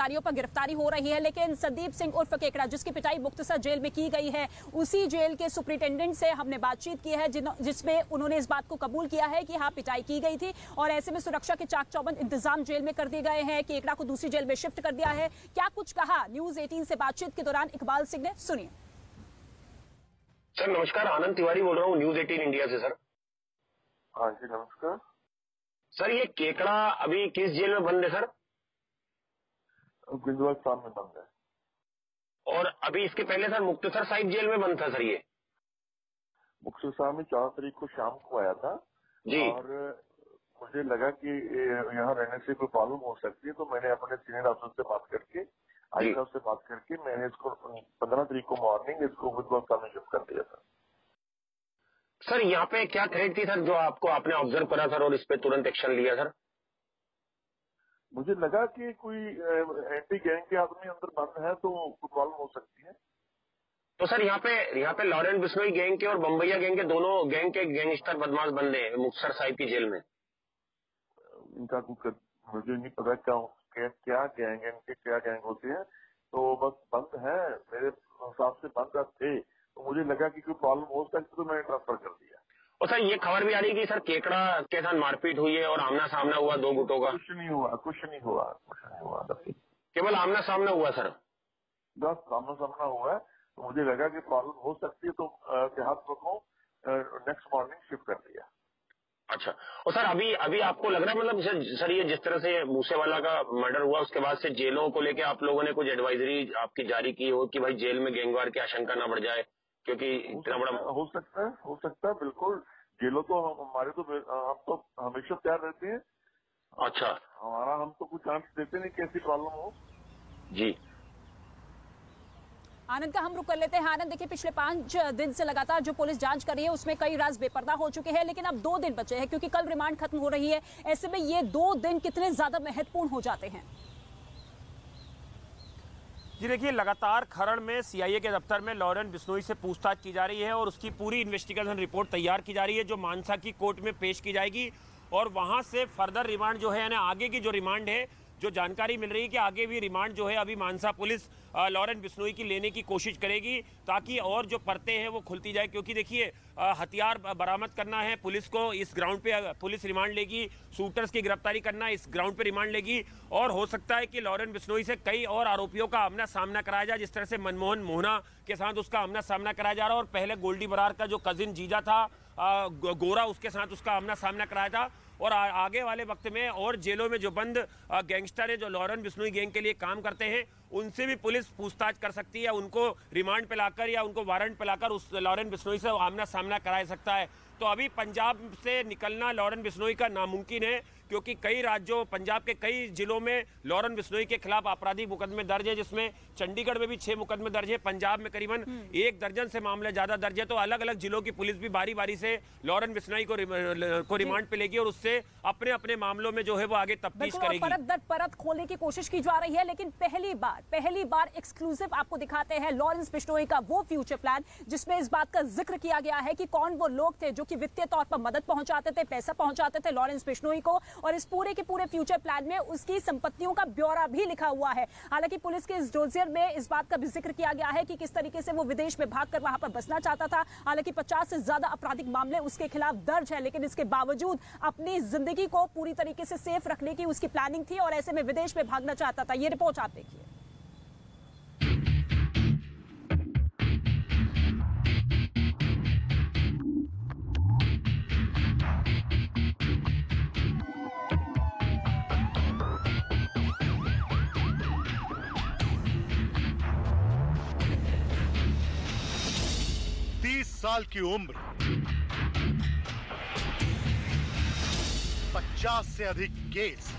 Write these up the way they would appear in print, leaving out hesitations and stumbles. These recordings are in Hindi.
अधिकारियों पर गिरफ्तारी हो रही है, लेकिन संदीप सिंह उर्फ केकड़ा, जिसकी पिटाई मुक्तसर जेल में की गई है, उसी जेल के सुपरिटेंडेंट से हमने बातचीत की है, जिसमें उन्होंने इस बात को कबूल किया है कि हाँ, पिटाई की गई थी और ऐसे में सुरक्षा के चाक चौबंद इंतजाम जेल में कर दिए गए हैं। केकड़ा को दूसरी जेल में शिफ्ट कर दिया है। क्या कुछ कहा न्यूज 18 से बातचीत के दौरान इकबाल सिंह ने, सुनिए। सर नमस्कार, आनंद तिवारी बोल रहा हूँ न्यूज 18 इंडिया से। सर हाँ जी नमस्कार सर, ये केकड़ा अभी किस जेल में बंद है सर? गुजरात साहब में बंद है। और अभी इसके पहले सर मुक्तसर साहिब जेल में बंद था सर। ये मुक्तसर साहब में 4 तारीख को शाम को आया था जी। और मुझे लगा कि यहाँ रहने से कोई प्रॉब्लम हो सकती है, तो मैंने अपने सीनियर अफसर से बात करके, आई साहब से बात करके, मैंने इसको 15 तारीख को मॉर्निंग इसको गुजरात साहब में शिफ्ट कर दिया था। सर यहाँ पे क्या थ्रेट थी सर जो आपको आपने ऑब्जर्व करा सर और इस पे तुरंत एक्शन लिया सर? मुझे लगा कि कोई एंटी गैंग के आदमी अंदर बंद है तो कोई प्रॉब्लम हो सकती है। तो सर यहाँ पे लॉरेंस बिश्नोई गैंग के और बम्बैया गैंग के दोनों गैंग के गैंगस्टर बदमाश बंदे हैं मुक्तसर साहिब की जेल में। इनका कुछ मुझे नहीं पता क्या गैंग है, इनके क्या गैंग होते हैं, तो बस बंद है, मेरे हिसाब से बंद थे, तो मुझे लगा कि कोई प्रॉब्लम हो सकती तो मैंने ट्रांसफर कर दिया। और सर ये खबर भी आ रही है कि सर केकड़ा के साथ मारपीट हुई है और आमना सामना हुआ 2 गुटों का। कुछ नहीं हुआ। केवल आमना सामना हुआ सर? बस आमना सामना हुआ है, तो मुझे लगा कि प्रॉब्लम हो सकती है, तो हाथ को नेक्स्ट मॉर्निंग शिफ्ट कर दिया। अच्छा। और सर अभी आपको लग रहा है मतलब सर ये जिस तरह से मूसेवाला का मर्डर हुआ उसके बाद से जेलों को लेके आप लोगों ने कुछ एडवाइजरी आपकी जारी की हो कि भाई जेल में गैंगवार की आशंका ना बढ़ जाए, क्योंकि इतना बड़ा हो सकता है बिल्कुल। जेलों तो हमारे तो हम तो हमेशा तैयार रहते हैं। अच्छा। हम तो कुछ चांस देते नहीं कि ऐसी प्रॉब्लम हो। जी आनंद का हम रुक कर लेते हैं। आनंद देखिए, पिछले 5 दिन से लगातार जो पुलिस जांच कर रही है उसमें कई राज बेपर्दा हो चुके हैं, लेकिन अब 2 दिन बचे हैं क्योंकि कल रिमांड खत्म हो रही है। ऐसे में ये 2 दिन कितने ज्यादा महत्वपूर्ण हो जाते हैं? जी देखिए, लगातार खरड़ में सीआईए के दफ्तर में लॉरेंस बिश्नोई से पूछताछ की जा रही है और उसकी पूरी इन्वेस्टिगेशन रिपोर्ट तैयार की जा रही है जो मानसा की कोर्ट में पेश की जाएगी और वहां से फर्दर रिमांड जो है, यानी आगे की जो रिमांड है, जो जानकारी मिल रही है कि आगे भी रिमांड जो है अभी मानसा पुलिस लॉरेंस बिश्नोई की लेने की कोशिश करेगी ताकि और जो परतें हैं वो खुलती जाए, क्योंकि देखिए हथियार बरामद करना है पुलिस को, इस ग्राउंड पे पुलिस रिमांड लेगी, शूटर्स की गिरफ्तारी करना है, इस ग्राउंड पे रिमांड लेगी और हो सकता है कि लॉरेंस बिश्नोई से कई और आरोपियों का आमना सामना कराया जाए, जिस तरह से मनमोहन मोहना के साथ उसका आमना सामना कराया जा रहा है और पहले गोल्डी बरार का जो कजिन जीजा था गोरा, उसके साथ उसका आमना सामना कराया था। और आगे वाले वक्त में और जेलों में जो बंद गैंगस्टर है जो लॉरेंस बिश्नोई गैंग के लिए काम करते हैं उनसे भी पुलिस पूछताछ कर सकती है, उनको रिमांड पे लाकर या उनको वारंट पे लाकर उस लॉरेंस बिश्नोई से आमना सामना करा सकता है। तो अभी पंजाब से निकलना लॉरेंस बिश्नोई का नामुमकिन है क्योंकि कई राज्यों, पंजाब के कई जिलों में लॉरेंस बिश्नोई के खिलाफ आपराधिक मुकदमे दर्ज है, जिसमें चंडीगढ़ में भी 6 मुकदमे दर्ज है, पंजाब में करीबन 1 दर्जन से मामले ज्यादा दर्ज है। तो अलग अलग जिलों की पुलिस भी बारी बारी से लॉरेंस बिश्नोई को रिमांड पे लेगी और उससे अपने अपने मामलों में जो है वो आगे तफ्तीश करेगी। परत दर परत खोलने की कोशिश की जा रही है, लेकिन पहली बार एक्सक्लूसिव आपको दिखाते हैं लॉरेंस बिश्नोई का वो फ्यूचर प्लान जिसमें इस बात का जिक्र किया गया है कि कौन वो लोग थे जो कि वित्तीय तौर पर मदद पहुंचाते थे, पैसा पहुंचाते थे लॉरेंस बिश्नोई को, और इस पूरे के पूरे फ्यूचर प्लान में उसकी संपत्तियों का ब्यौरा भी लिखा हुआ है। हालांकि पुलिस के इस डोजियर में इस बात का भी जिक्र किया गया है कि किस तरीके से वो विदेश में भागकर वहां पर बसना चाहता था। हालांकि 50 से ज्यादा आपराधिक मामले उसके खिलाफ दर्ज है, लेकिन इसके बावजूद अपनी जिंदगी को पूरी तरीके से सेफ रखने की उसकी प्लानिंग थी और ऐसे में विदेश में भागना चाहता था। ये रिपोर्ट आप देखिए। साल की उम्र, 50 से अधिक केस,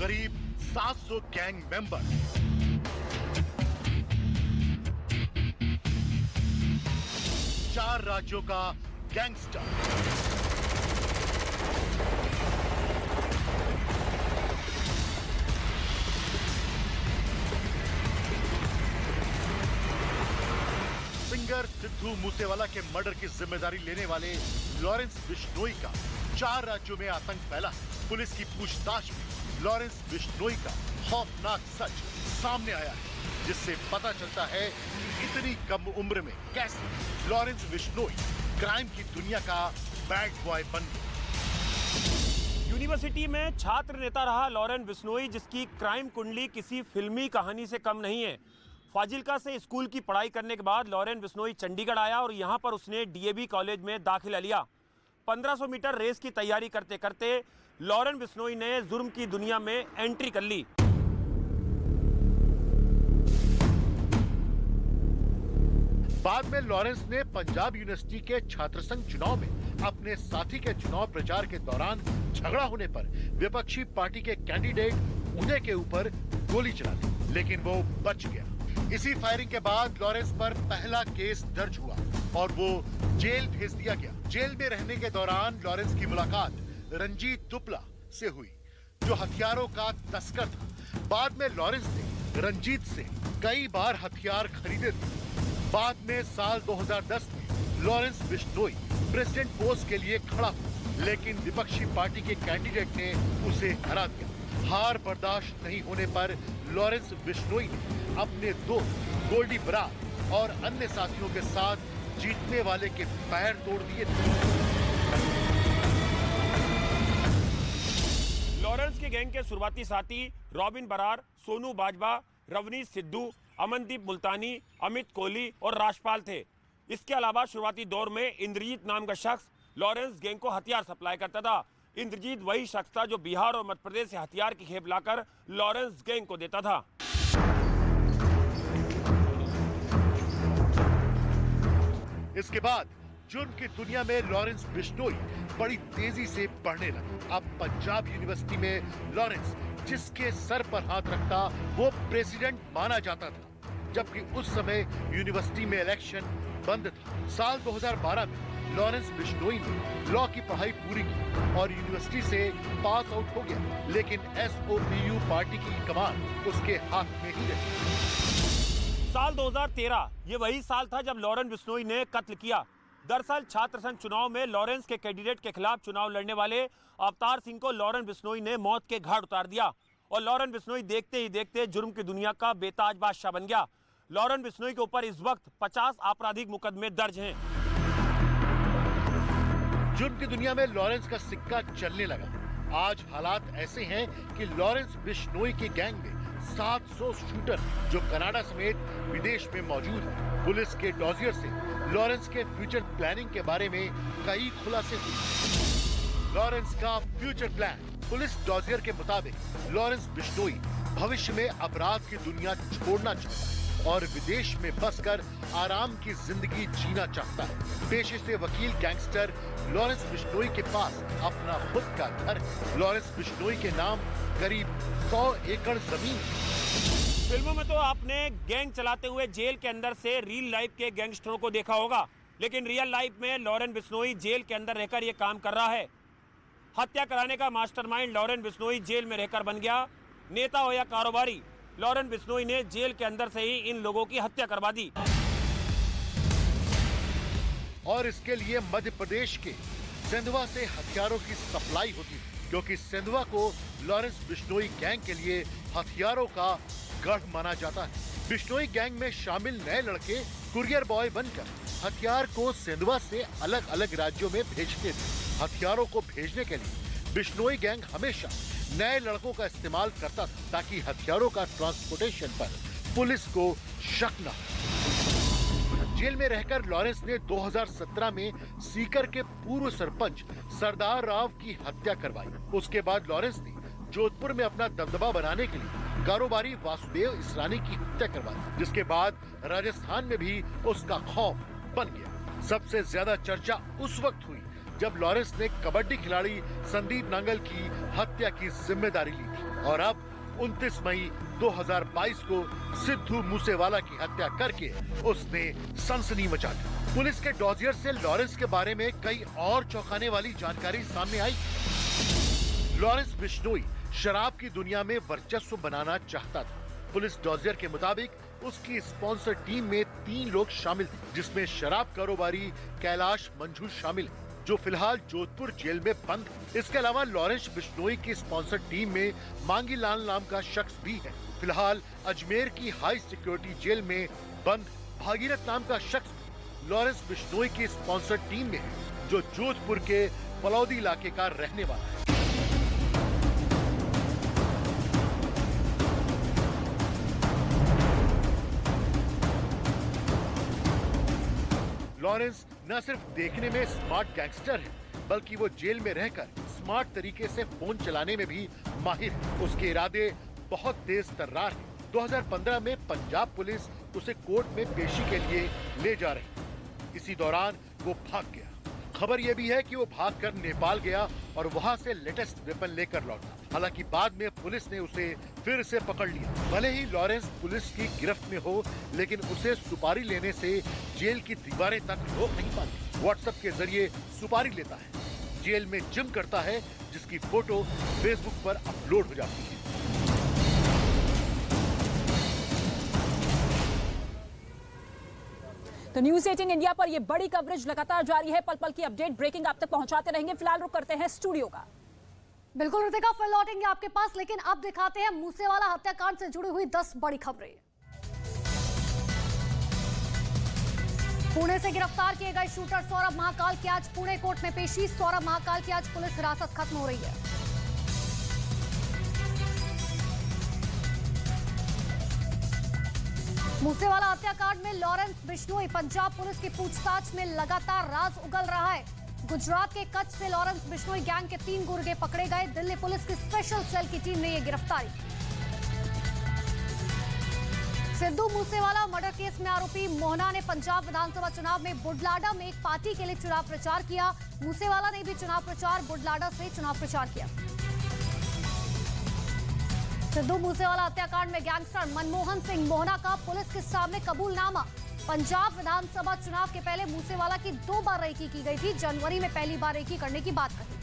करीब 700 गैंग मेंबर, चार राज्यों का गैंगस्टर, सिंगर सिद्धू मूसेवाला के मर्डर की जिम्मेदारी लेने वाले लॉरेंस बिश्नोई का 4 राज्यों में आतंक फैला। पुलिस की पूछताछ में लॉरेंस बिश्नोई का खौफनाक सच सामने आया है, जिससे पता चलता है कि इतनी कम उम्र में कैसे लॉरेंस बिश्नोई क्राइम की दुनिया का बैड बॉय बन गया। यूनिवर्सिटी में छात्र नेता रहा लॉरेंस बिश्नोई, जिसकी क्राइम कुंडली किसी फिल्मी कहानी से कम नहीं है। फाजिल्का से स्कूल की पढ़ाई करने के बाद लॉरेंस बिश्नोई चंडीगढ़ आया और यहाँ पर उसने डीएवी कॉलेज में दाखिला लिया। 1500 मीटर रेस की तैयारी करते करते लॉरेंस बिश्नोई ने जुर्म की दुनिया में एंट्री कर ली। बाद में लॉरेंस ने पंजाब यूनिवर्सिटी के छात्र संघ चुनाव में अपने साथी के चुनाव प्रचार के दौरान झगड़ा होने पर विपक्षी पार्टी के कैंडिडेट उदय के ऊपर गोली चला दी, लेकिन वो बच गया। इसी फायरिंग के बाद लॉरेंस पर पहला केस दर्ज हुआ और वो जेल भेज दिया गया। जेल में रहने के दौरान लॉरेंस की मुलाकात रंजीत दुपला से हुई, जो हथियारों का तस्कर था। बाद में लॉरेंस ने रंजीत से कई बार हथियार खरीदे थे। बाद में साल 2010 में लॉरेंस बिश्नोई प्रेसिडेंट पोस्ट के लिए खड़ा हुआ, लेकिन विपक्षी पार्टी के कैंडिडेट ने उसे हरा दिया। हार बर्दाश्त नहीं होने पर लॉरेंस बिश्नोई ने अपने दोस्त गोल्डी बरार और अन्य साथियों के साथ जीतने वाले के पैर तोड़ दिए थे। लॉरेंस के गैंग के शुरुआती साथी रॉबिन बरार, सोनू बाजवा, रवनीश सिद्धू, अमनदीप मुल्तानी, अमित कोहली और राजपाल थे। इसके अलावा शुरुआती दौर में इंद्रजीत नाम का शख्स लॉरेंस गैंग को हथियार सप्लाई करता था। इंद्रजीत वही शख्स था जो बिहार और मध्य प्रदेश से हथियार की खेप लाकर लॉरेंस गैंग को देता था। इसके बाद जुर्म की दुनिया में लॉरेंस बिश्नोई बड़ी तेजी से बढ़ने लगा। अब पंजाब यूनिवर्सिटी में लॉरेंस जिसके सर पर हाथ रखता वो प्रेसिडेंट माना जाता था, जबकि उस समय यूनिवर्सिटी में इलेक्शन बंद था। साल 2012 में लॉरेंस बिश्नोई ने लॉ की पढ़ाई पूरी की और यूनिवर्सिटी से पास आउट हो गया, लेकिन एसओपीयू पार्टी की कमान उसके हाथ में ही रही। साल 2013 ये वही साल था जब लॉरेंस बिश्नोई ने कत्ल किया। दरअसल छात्र संघ चुनाव में लॉरेंस के कैंडिडेट के खिलाफ चुनाव लड़ने वाले अवतार सिंह को लॉरेंस बिश्नोई ने मौत के घाट उतार दिया और लॉरेंस बिश्नोई देखते ही देखते जुर्म की दुनिया का बेताज बादशाह बन गया। लॉरेंस बिश्नोई के ऊपर इस वक्त 50 आपराधिक मुकदमे दर्ज हैं। जुर्म की दुनिया में लॉरेंस का सिक्का चलने लगा। आज हालात ऐसे हैं कि लॉरेंस बिश्नोई के गैंग में 700 शूटर जो कनाडा समेत विदेश में मौजूद है। पुलिस के डॉजियर से लॉरेंस के फ्यूचर प्लानिंग के बारे में कई खुलासे हुए। लॉरेंस का फ्यूचर प्लान। पुलिस डॉजियर के मुताबिक लॉरेंस बिश्नोई भविष्य में अपराध की दुनिया छोड़ना चाहता है और विदेश में बसकर आराम की जिंदगी जीना चाहता है। पेशे से वकील गैंगस्टर लॉरेंस बिश्नोई के पास अपना खुद का घर है। लॉरेंस बिश्नोई के नाम करीब 100 एकड़ जमीन। फिल्मों में तो आपने गैंग चलाते हुए जेल के अंदर से रियल लाइफ के गैंगस्टरों को देखा होगा, लेकिन रियल लाइफ में लॉरेंस बिश्नोई जेल के अंदर रहकर ये काम कर रहा है। हत्या कराने का मास्टरमाइंड लॉरेंस बिश्नोई जेल में रहकर बन गया। नेता हो या कारोबारी, लॉरेंस बिश्नोई ने जेल के अंदर से ही इन लोगों की हत्या करवा दी। और इसके लिए मध्य प्रदेश के सेंधवा से हथियारों की सप्लाई होती है, क्योंकि सेंधवा को लॉरेंस बिश्नोई गैंग के लिए हथियारों का गढ़ माना जाता है। बिश्नोई गैंग में शामिल नए लड़के कुरियर बॉय बनकर हथियार को सेंधवा से अलग अलग राज्यों में भेजते थे। हथियारों को भेजने के लिए बिश्नोई गैंग हमेशा नए लड़कों का इस्तेमाल करता था, ताकि हथियारों का ट्रांसपोर्टेशन पर पुलिस को शक न हो। जेल में रहकर लॉरेंस ने 2017 में सीकर के पूर्व सरपंच सरदार राव की हत्या करवाई। उसके बाद लॉरेंस ने जोधपुर में अपना दबदबा बनाने के लिए कारोबारी वासुदेव इसरानी की हत्या करवाई, जिसके बाद राजस्थान में भी उसका खौफ बन गया। सबसे ज्यादा चर्चा उस वक्त हुई जब लॉरेंस ने कबड्डी खिलाड़ी संदीप नांगल की हत्या की जिम्मेदारी ली थी और अब 29 मई 2022 को सिद्धू मूसेवाला की हत्या करके उसने सनसनी मचा दी। पुलिस के डॉजियर से लॉरेंस के बारे में कई और चौंकाने वाली जानकारी सामने आई। लॉरेंस बिश्नोई शराब की दुनिया में वर्चस्व बनाना चाहता था। पुलिस डॉजियर के मुताबिक उसकी स्पॉन्सर टीम में 3 लोग शामिल थे, जिसमें शराब कारोबारी कैलाश मंझू शामिल है। जो फिलहाल जोधपुर जेल में बंद है। इसके अलावा लॉरेंस बिश्नोई की स्पॉन्सर टीम में मांगी लाल नाम का शख्स भी है। फिलहाल अजमेर की हाई सिक्योरिटी जेल में बंद भागीरथ नाम का शख्स लॉरेंस बिश्नोई की स्पॉन्सर टीम में है, जो जोधपुर के पलौदी इलाके का रहने वाला है। लॉरेंस न सिर्फ देखने में स्मार्ट गैंगस्टर है, बल्कि वो जेल में रहकर स्मार्ट तरीके से फोन चलाने में भी माहिर है। उसके इरादे बहुत तेज तर्रार हैं। 2015 में पंजाब पुलिस उसे कोर्ट में पेशी के लिए ले जा रही। इसी दौरान वो भाग गया। खबर यह भी है कि वो भागकर नेपाल गया और वहां से लेटेस्ट वेपन लेकर लौटा। हालांकि बाद में पुलिस ने उसे फिर से पकड़ लिया। भले ही लॉरेंस पुलिस की गिरफ्त में हो, लेकिन उसे सुपारी लेने से जेल की दीवारें तक रोक नहीं पाती। व्हाट्सएप के जरिए सुपारी लेता है, जेल में जिम करता है, जिसकी फोटो फेसबुक पर अपलोड हो जाती है। तो न्यूज़ 18 इंडिया पर यह बड़ी कवरेज लगातार जारी है। पल पल की अपडेट, ब्रेकिंग आप तक पहुंचाते रहेंगे। फिलहाल रुक करते हैं स्टूडियो का। बिल्कुल ऋतिका, फिर लौटेंगे आपके पास, लेकिन अब दिखाते हैं मूसेवाला हत्याकांड से जुड़ी हुई 10 बड़ी खबरें। पुणे से गिरफ्तार किए गए शूटर सौरभ महाकाल की आज पुणे कोर्ट में पेशी। सौरभ महाकाल की आज पुलिस हिरासत खत्म हो रही है। मूसेवाला हत्याकांड में लॉरेंस बिश्नोई पंजाब पुलिस की पूछताछ में लगातार राज उगल रहा है। गुजरात के कच्छ से लॉरेंस बिश्नोई गैंग के 3 गुर्गे पकड़े गए। दिल्ली पुलिस की स्पेशल सेल की टीम ने यह गिरफ्तारी। सिद्धू मूसेवाला मर्डर केस में आरोपी मोहना ने पंजाब विधानसभा चुनाव में बुढलाडा में एक पार्टी के लिए चुनाव प्रचार किया। मूसेवाला ने भी चुनाव प्रचार बुढलाडा से चुनाव प्रचार किया। सिद्धू मूसेवाला हत्याकांड में गैंगस्टर मनमोहन सिंह मोहना का पुलिस के सामने कबूलनामा। पंजाब विधानसभा चुनाव के पहले मूसेवाला की 2 बार रेकी की गई थी। जनवरी में पहली बार रेकी करने की बात कही।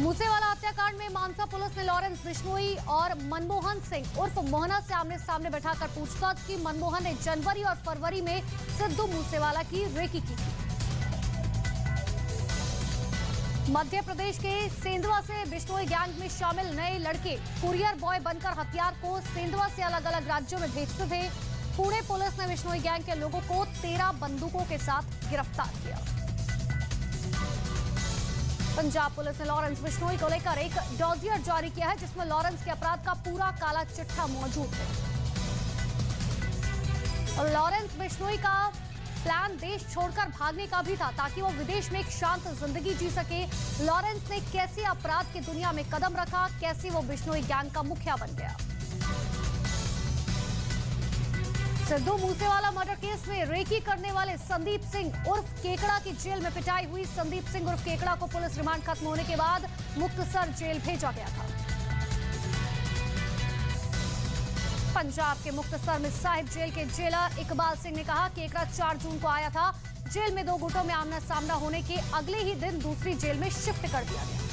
मूसेवाला हत्याकांड में मानसा पुलिस ने लॉरेंस बिश्नोई और मनमोहन सिंह उर्फ मोहना से आमने सामने बैठाकर पूछताछ की। मनमोहन ने जनवरी और फरवरी में सिद्धू मूसेवाला की रेकी की थी। मध्य प्रदेश के सेंधवा से बिश्नोई गैंग में शामिल नए लड़के कुरियर बॉय बनकर हथियार को सेंधवा से अलग अलग राज्यों में भेजते थे। पुणे पुलिस ने बिश्नोई गैंग के लोगों को 13 बंदूकों के साथ गिरफ्तार किया। पंजाब पुलिस ने लॉरेंस बिश्नोई को लेकर एक डॉजियर जारी किया है, जिसमें लॉरेंस के अपराध का पूरा काला चिट्ठा मौजूद है। और लॉरेंस बिश्नोई का प्लान देश छोड़कर भागने का भी था, ताकि वो विदेश में एक शांत जिंदगी जी सके। लॉरेंस ने कैसे अपराध की दुनिया में कदम रखा, कैसे वो बिश्नोई गैंग का मुखिया बन गया। सिद्धू मूसेवाला मर्डर केस में रेकी करने वाले संदीप सिंह उर्फ केकड़ा की जेल में पिटाई हुई। संदीप सिंह उर्फ केकड़ा को पुलिस रिमांड खत्म होने के बाद मुक्तसर जेल भेजा गया था। पंजाब के मुक्तसर में साहिब जेल के जेलर इकबाल सिंह ने कहा कि केकड़ा 4 जून को आया था। जेल में 2 गुटों में आमना सामना होने के अगले ही दिन दूसरी जेल में शिफ्ट कर दिया गया।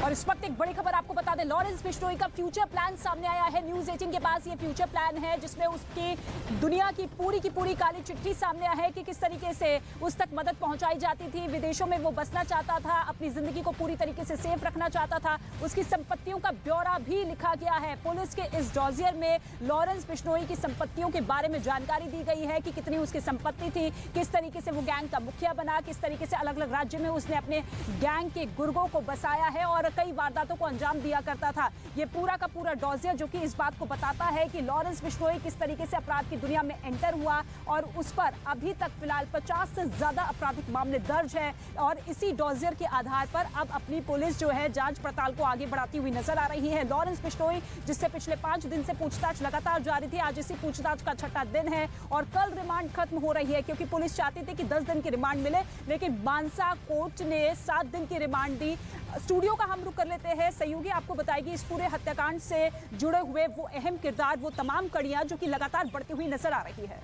और इस वक्त एक बड़ी खबर आपको बता दें, लॉरेंस बिश्नोई का फ्यूचर प्लान सामने आया है। न्यूज़ 18 के पास ये फ्यूचर प्लान है, जिसमें उसकी दुनिया की पूरी काली चिट्ठी सामने है कि किस तरीके से उस तक मदद पहुंचाई जाती थी। विदेशों में वो बसना चाहता था, अपनी जिंदगी को पूरी तरीके से सेफ रखना चाहता था। उसकी संपत्तियों का ब्यौरा भी लिखा गया है। पुलिस के इस डॉजियर में लॉरेंस बिश्नोई की संपत्तियों के बारे में जानकारी दी गई है कि कितनी उसकी संपत्ति थी, किस तरीके से वो गैंग का मुखिया बना, किस तरीके से अलग अलग राज्य में उसने अपने गैंग के गुर्गों को बसाया है और कई वारदातों को अंजाम दिया करता था। ये पूरा का पूरा डॉजियर जो कि इस बात को बताता है कि लॉरेंस बिश्नोई किस तरीके से अपराध की दुनिया में एंटर हुआ और उस पर अभी तक फिलहाल 50 से ज्यादा आपराधिक मामले दर्ज है। और इसी डॉजियर के आधार पर अब अपनी पुलिस जो है जांच पड़ताल को आगे बढ़ाती हुई नजर आ रही है। लॉरेंस बिश्नोई, जिससे पिछले 5 दिन से पूछताछ लगातार जारी थी, आज इसी पूछताछ का 6ठा दिन है और कल रिमांड खत्म हो रही है, क्योंकि पुलिस चाहती थी कि 10 दिन की रिमांड मिले, लेकिन मानसा कोर्ट ने 7 दिन की रिमांड दी। स्टूडियो का हम रुख कर लेते हैं। सहयोगी आपको बताएगी इस पूरे हत्याकांड से जुड़े हुए वो अहम किरदार, वो तमाम कड़ियां जो कि लगातार बढ़ती हुई नजर आ रही है।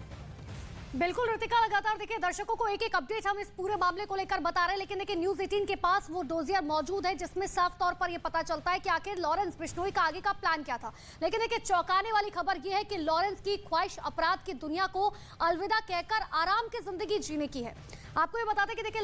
बिल्कुल ऋतिका, लगातार देखिए दर्शकों को एक एक अपडेट हम इस पूरे मामले को लेकर बता रहे हैं, लेकिन देखिए न्यूज़ 18 के पास वो डोजियर मौजूद है जिसमें साफ तौर पर ये पता चलता है कि आखिर लॉरेंस बिश्नोई का आगे का प्लान क्या था। लेकिन देखिए चौंकाने वाली खबर ये है कि लॉरेंस की ख्वाहिश अपराध की दुनिया को अलविदा कहकर आराम की जिंदगी जीने की है। आपको ये बताते कि देखिए